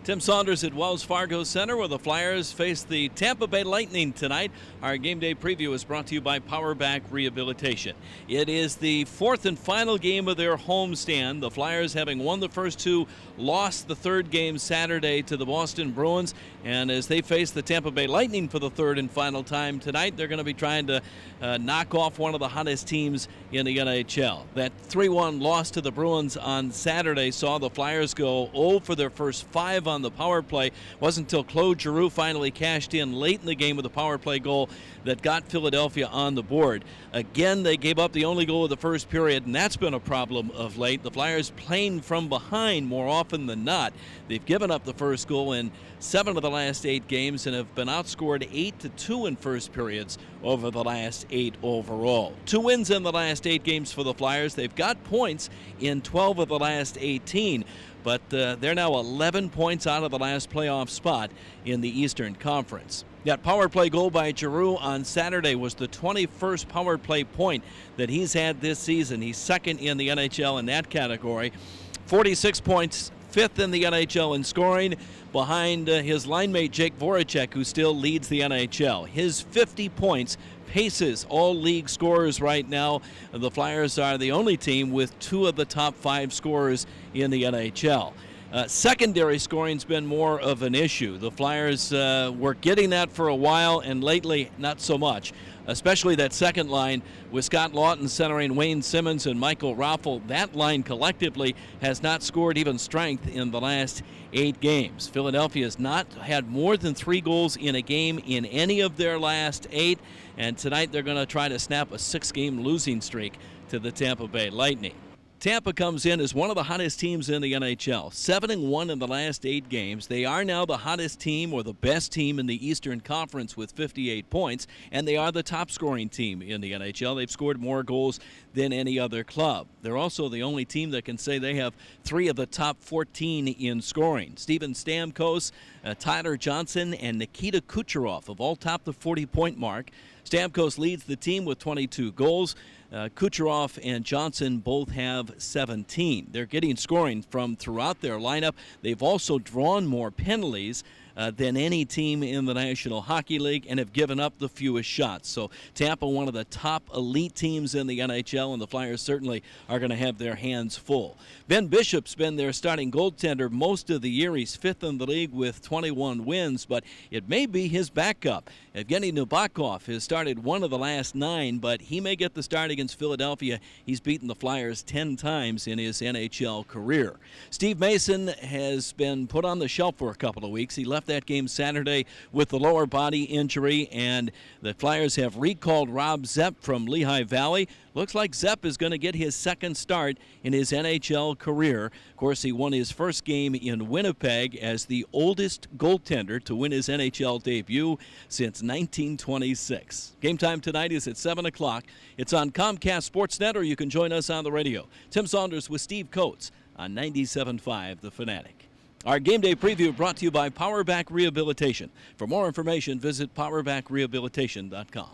Tim Saunders at Wells Fargo Center, where the Flyers face the Tampa Bay Lightning tonight. Our game day preview is brought to you by Powerback Rehabilitation. It is the fourth and final game of their homestand. The Flyers, having won the first two, lost the third game Saturday to the Boston Bruins. And as they face the Tampa Bay Lightning for the third and final time tonight, they're going to be trying to knock off one of the hottest teams in the NHL. That 3-1 loss to the Bruins on Saturday saw the Flyers go 0 for their first 5 on the power play. Wasn't until Claude Giroux finally cashed in late in the game with a power play goal that got Philadelphia on the board. Again, they gave up the only goal of the first period, and that's been a problem of late. The Flyers playing from behind more often than not. They've given up the first goal in 7 of the last 8 games and have been outscored 8-2 in first periods over the last 8 overall. 2 wins in the last 8 games for the Flyers. They've got points in 12 of the last 18. But they're now 11 points out of the last playoff spot in the Eastern Conference. That power play goal by Giroux on Saturday was the 21st power play point that he's had this season. He's second in the NHL in that category. 46 points, 5th in the NHL in scoring, behind his line mate Jake Voracek, who still leads the NHL. His 50 points paces all league scorers right now. The Flyers are the only team with 2 of the top 5 scorers in the NHL. Secondary scoring's been more of an issue. The Flyers were getting that for a while, and lately not so much. Especially that second line with Scott Lawton centering Wayne Simmons and Michael Raffl. That line collectively has not scored even strength in the last 8 games. Philadelphia has not had more than 3 goals in a game in any of their last 8, and tonight they're going to try to snap a 6-game losing streak to the Tampa Bay Lightning. Tampa comes in as one of the hottest teams in the NHL, 7-1 in the last 8 games. They are now the hottest team or the best team in the Eastern Conference with 58 points, and they are the top scoring team in the NHL. They've scored more goals than any other club. They're also the only team that can say they have 3 of the top 14 in scoring. Steven Stamkos, Tyler Johnson, and Nikita Kucherov have all topped the 40-point mark. Stamkos leads the team with 22 goals. Kucherov and Johnson both have 17. They're getting scoring from throughout their lineup. They've also drawn more penalties than any team in the National Hockey League and have given up the fewest shots. So Tampa, one of the top elite teams in the NHL, and the Flyers certainly are going to have their hands full. Ben Bishop's been their starting goaltender most of the year. He's 5th in the league with 21 wins, but it may be his backup. Evgeny Nabokov has started 1 of the last 9, but he may get the start against Philadelphia. He's beaten the Flyers 10 times in his NHL career. Steve Mason has been put on the shelf for a couple of weeks. He left that game Saturday with the lower body injury, and the Flyers have recalled Rob Zepp from Lehigh Valley. Looks like Zepp is going to get his second start in his NHL career. Of course, he won his first game in Winnipeg as the oldest goaltender to win his NHL debut since 1926. Game time tonight is at 7 o'clock. It's on Comcast Sportsnet, or you can join us on the radio. Tim Saunders with Steve Coates on 97.5 The Fanatic. Our game day preview brought to you by Powerback Rehabilitation. For more information, visit powerbackrehabilitation.com.